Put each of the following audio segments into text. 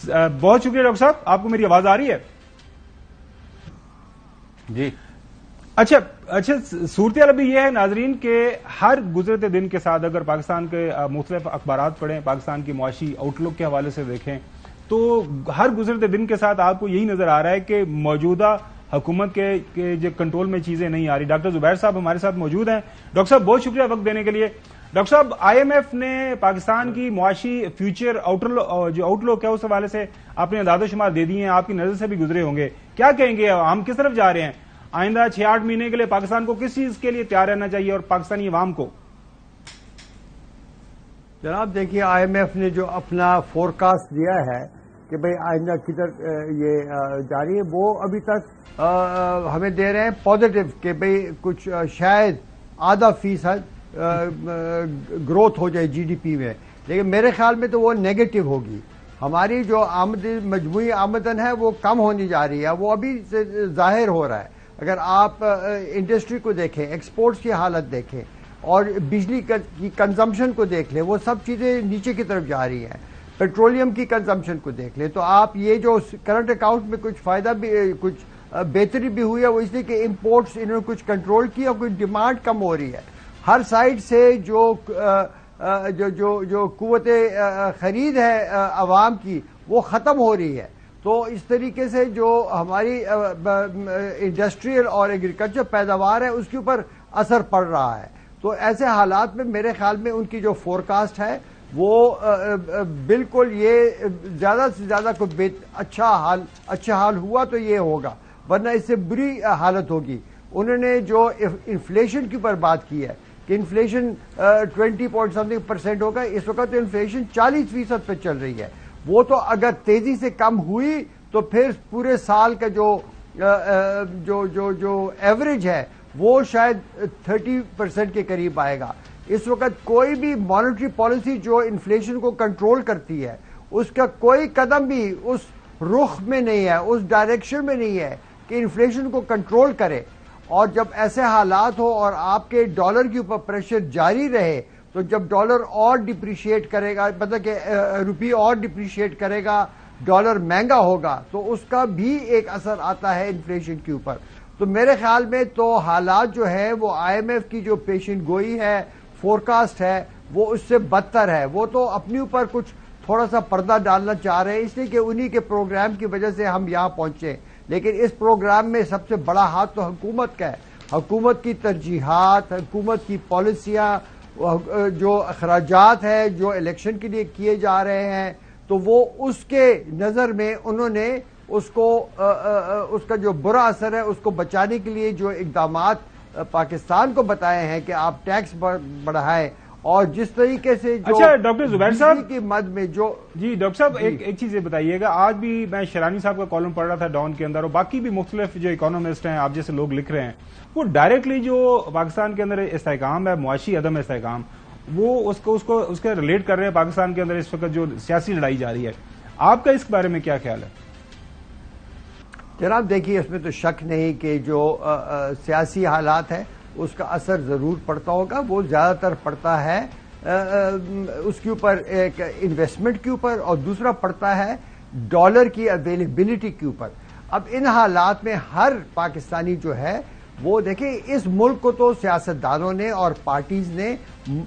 بہت شکریہ ڈاکٹر صاحب. آپ کو میری آواز آ رہی ہے؟ جی. اچھا صورتحال ابھی یہ ہے ناظرین کہ ہر گزرتے دن کے ساتھ اگر پاکستان کے مختلف اخبارات پڑھیں، پاکستان کی معاشی آؤٹ لک کے حوالے سے دیکھیں تو ہر گزرتے دن کے ساتھ آپ کو یہی نظر آ رہا ہے کہ موجودہ حکومت کے جو کنٹرول میں چیزیں نہیں آ رہی. ڈاکٹر زبیر صاحب ہمارے ساتھ موجود ہیں. ڈاکٹر صاحب بہت شکریہ وقت دینے کے لیے. ڈاکٹر صاحب آئی ایم ایف نے پاکستان کی معاشی فیوچر جو آؤٹ لک ہے اس حوالے سے آپ نے اعداد و شمار دے دیے ہیں، آپ کی نظر سے بھی گزرے ہوں گے. کیا کہیں گے ہم کس طرف جا رہے ہیں؟ آئندہ 6-8 مہینے کے لیے پاکستان کو کس چیز کے لیے تیار رہنا چاہیے اور پاکستانی عوام کو؟ جناب دیکھیے، آئی ایم ایف نے جو اپنا فورکاسٹ دیا ہے کہ بھئی آئندہ کدھر یہ جاری ہے، وہ ابھی تک ہمیں دے رہے ہیں پازیٹو کہ بھئی کچھ شاید 0.5% گروتھ ہو جائے جی ڈی پی میں، لیکن میرے خیال میں تو وہ نیگیٹو ہوگی. ہماری جو مجموعی آمدن ہے وہ کم ہونی جا رہی ہے، وہ ابھی سے ظاہر ہو رہا ہے. اگر آپ انڈسٹری کو دیکھیں، ایکسپورٹس کی حالت دیکھیں اور بجلی کی کنزمپشن کو دیکھ لیں، وہ سب چیزیں نیچے کی طرف جا رہی ہیں. پیٹرولیم کی کنزمپشن کو دیکھ لیں تو آپ یہ جو کرنٹ اکاؤنٹ میں کچھ فائدہ بھی، کچھ بہتری بھی ہوئی ہے، وہ اس لیے کہ امپورٹس انہوں نے کچھ کنٹرول کیا اور کچھ ڈیمانڈ کم ہو رہی ہے. ہر سائڈ سے جو قوت خرید ہے عوام کی وہ ختم ہو رہی ہے. تو اس طریقے سے جو ہماری انڈسٹریل اور ایگریکلچر پیداوار ہے اس کے اوپر اثر پڑ رہا ہے. تو ایسے حالات میں میرے خیال میں ان کی جو فورکاسٹ ہے وہ بالکل یہ زیادہ سے زیادہ کوئی اچھا حال ہوا تو یہ ہوگا، ورنہ اس سے بری حالت ہوگی. انہوں نے جو انفلیشن کے اوپر بات کی ہے کہ انفلیشن 20% ہوگا، اس وقت تو انفلیشن 40% پہ چل رہی ہے. وہ تو اگر تیزی سے کم ہوئی تو پھر پورے سال کا جو ایوریج ہے وہ شاید 30% کے قریب آئے گا. اس وقت کوئی بھی مانیٹری پالیسی جو انفلیشن کو کنٹرول کرتی ہے اس کا کوئی قدم بھی اس رخ میں نہیں ہے، اس ڈائریکشن میں نہیں ہے کہ انفلیشن کو کنٹرول کرے. اور جب ایسے حالات ہو اور آپ کے ڈالر کے اوپر پریشر جاری رہے تو جب ڈالر اور ڈپریشیٹ کرے گا، مطلب کہ روپی اور ڈپریشیٹ کرے گا، ڈالر مہنگا ہوگا تو اس کا بھی ایک اثر آتا ہے انفلیشن کے اوپر. تو میرے خیال میں تو حالات جو ہے وہ آئی ایم ایف کی جو پیشن گوئی ہے، فورکاسٹ ہے، وہ اس سے بدتر ہے. وہ تو اپنے اوپر کچھ تھوڑا سا پردہ ڈالنا چاہ رہے ہیں اس لیے کہ انہی کے پروگرام کی وجہ سے ہم یہاں پہنچے. لیکن اس پروگرام میں سب سے بڑا ہاتھ تو حکومت کا ہے. حکومت کی ترجیحات، حکومت کی پالیسیاں، جو اخراجات ہیں جو الیکشن کے لیے کیے جا رہے ہیں، تو وہ اس کے نظر میں انہوں نے اس کا جو برا اثر ہے اس کو بچانے کے لیے جو اقدامات پاکستان کو بتائے ہیں کہ آپ ٹیکس بڑھائیں اور جس طریقے سے جو اچھا ڈاکٹر زبیر صاحب کی مد میں جو جی ڈاکٹر صاحب ایک چیز یہ بتائیے گا، آج بھی میں شیرانی صاحب کا کالم پڑھ رہا تھا ڈان کے اندر، اور باقی بھی مختلف جو اکانومسٹ ہیں آپ جیسے لوگ لکھ رہے ہیں، وہ ڈائریکٹلی جو پاکستان کے اندر استحکام ہے، معاشی عدم استحکام، وہ اس کے ریلیٹ کر رہے ہیں پاکستان کے اندر اس وقت جو سیاسی لڑائی جاری ہے. آپ کا اس بارے میں کیا خیال ہے؟ جناب دیکھیے، اس میں تو شک نہیں کہ جو سیاسی حالات ہیں اس کا اثر ضرور پڑتا ہوگا. وہ زیادہ تر پڑتا ہے اس کے اوپر ایک انویسٹمنٹ کے اوپر، اور دوسرا پڑتا ہے ڈالر کی اویلیبلٹی کے اوپر. اب ان حالات میں ہر پاکستانی جو ہے وہ دیکھیں، اس ملک کو تو سیاستدانوں نے اور پارٹیز نے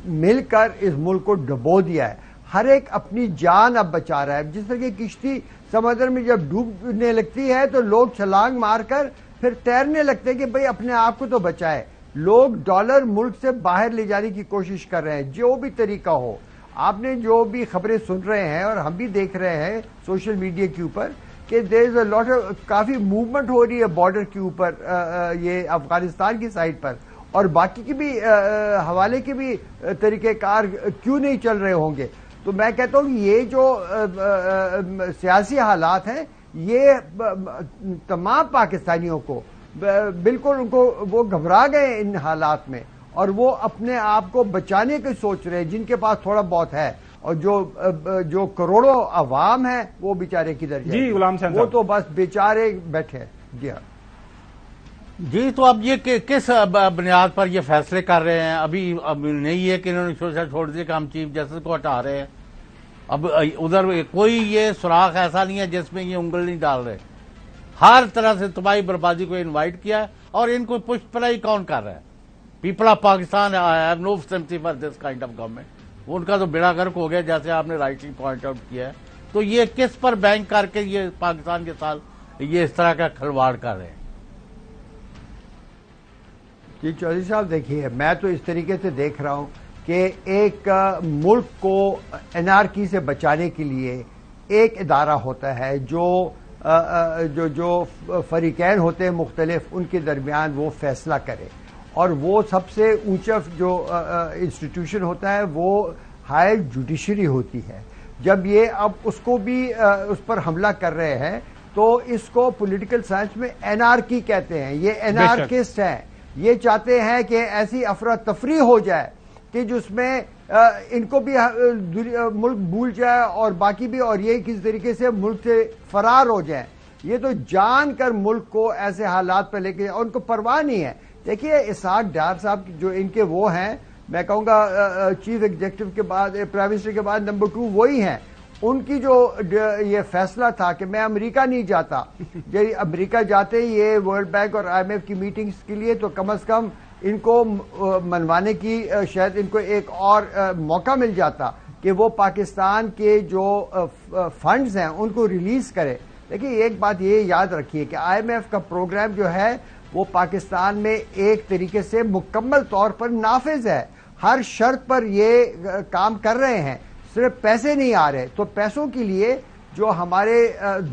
مل کر اس ملک کو ڈبو دیا ہے. ہر ایک اپنی جان اب بچا رہا ہے. جس طرح کی کشتی سمندر میں جب ڈوبنے لگتی ہے تو لوگ چھلانگ مار کر پھر تیرنے لگتے ہیں کہ بھئی اپنے آپ کو تو بچائے. لوگ ڈالر ملک سے باہر لے جانے کی کوشش کر رہے ہیں جو بھی طریقہ ہو. آپ نے جو بھی خبریں سن رہے ہیں اور ہم بھی دیکھ رہے ہیں سوشل میڈیا کے اوپر کہ دیر از اے لاٹ کافی موومنٹ ہو رہی ہے بارڈر کے اوپر، یہ افغانستان کی سائڈ پر، اور باقی کے بھی حوالے کے بھی طریقہ کار کیوں نہیں چل رہے ہوں گے. تو میں کہتا ہوں یہ جو سیاسی حالات ہیں یہ تمام پاکستانیوں کو بالکل ان کو وہ گھبرا گئے ان حالات میں، اور وہ اپنے آپ کو بچانے کی سوچ رہے ہیں جن کے پاس تھوڑا بہت ہے، اور جو کروڑوں عوام ہیں وہ بیچارے کدھر جائیں؟ جی غلام حسین وہ تو بس بیچارے بیٹھے. جی ہاں جی. تو اب یہ کس بنیاد پر یہ فیصلے کر رہے ہیں؟ اب نہیں ہے کہ انہوں نے چھوڑ دیا کہ ہم چیف جسٹس کو ہٹا رہے ہیں. اب ادھر کوئی یہ سراخ ایسا نہیں ہے جس میں یہ انگل نہیں ڈال رہے. ہر طرح سے تباہی بربادی کو انوائٹ کیا ہے اور ان کو پشت پلائی کون کر رہا ہے؟ People of Pakistan have no sympathy for this kind of government. ان کا تو بیڑا غرق ہو گیا جیسے آپ نے رائٹلی پوائنٹ آؤٹ کیا ہے. تو یہ کس پر بینک کر کے یہ پاکستان کے ساتھ یہ اس طرح کا کھلواڑ کر رہے ہیں؟ جی چودھری صاحب دیکھیے، میں تو اس طریقے سے دیکھ رہا ہوں کہ ایک ملک کو انارکی سے بچانے کے لیے ایک ادارہ ہوتا ہے جو فریقین ہوتے ہیں مختلف، ان کے درمیان وہ فیصلہ کرے، اور وہ سب سے اونچا جو انسٹیٹیوشن ہوتا ہے وہ ہائی جوڈیشری ہوتی ہے. جب یہ اب اس کو بھی اس پر حملہ کر رہے ہیں تو اس کو پولیٹیکل سائنس میں انارکی کہتے ہیں. یہ انارکسٹ ہیں، یہ چاہتے ہیں کہ ایسی افراتفری ہو جائے کہ جس میں ان کو بھی ملک بھول جائے اور باقی بھی، اور یہ کس طریقے سے ملک سے فرار ہو جائیں. یہ تو جان کر ملک کو ایسے حالات پہ لے کے، ان کو پرواہ نہیں ہے. دیکھیے اسحاق ڈار صاحب جو ان کے وہ ہیں، میں کہوں گا چیف ایگزیکٹو کے بعد، پرائم منسٹر کے بعد نمبر 2 وہی ہیں. ان کی جو یہ فیصلہ تھا کہ میں امریکہ نہیں جاتا، جب امریکہ جاتے یہ ورلڈ بینک اور IMF کی میٹنگز کے لیے، تو کم از کم ان کو منوانے کی شاید ان کو ایک اور موقع مل جاتا کہ وہ پاکستان کے جو فنڈز ہیں ان کو ریلیز کرے. دیکھیے ایک بات یہ یاد رکھیے کہ IMF کا پروگرام جو ہے وہ پاکستان میں ایک طریقے سے مکمل طور پر نافذ ہے. ہر شرط پر یہ کام کر رہے ہیں، صرف پیسے نہیں آ رہے. تو پیسوں کے لیے جو ہمارے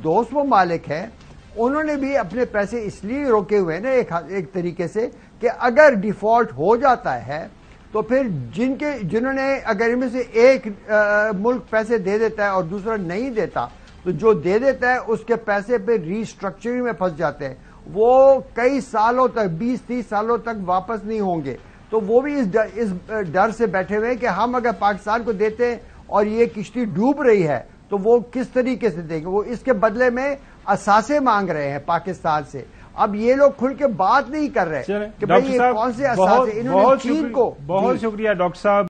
دوست ممالک ہیں انہوں نے بھی اپنے پیسے اس لیے روکے ہوئے نا ایک طریقے سے کہ اگر ڈیفالٹ ہو جاتا ہے تو پھر جنہوں نے، اگر ان میں سے ایک ملک پیسے دے دیتا ہے اور دوسرا نہیں دیتا، تو جو دے دیتا ہے اس کے پیسے پہ ریسٹرکچرنگ میں پھنس جاتے ہیں. وہ کئی سالوں تک، 20-30 سالوں تک واپس نہیں ہوں گے. تو وہ بھی اس ڈر سے بیٹھے ہوئے ہیں کہ ہم اگر پاکستان کو دیتے ہیں اور یہ کشتی ڈوب رہی ہے تو وہ کس طریقے سے دیں گے. وہ اس کے بدلے میں اثاثے مانگ رہے ہیں پاکستان سے. اب یہ لوگ کھل کے بات نہیں کر رہے کہ بھئی یہ کون سے اثاثے. انہوں نے چین کو. بہت شکریہ ڈاکٹر صاحب.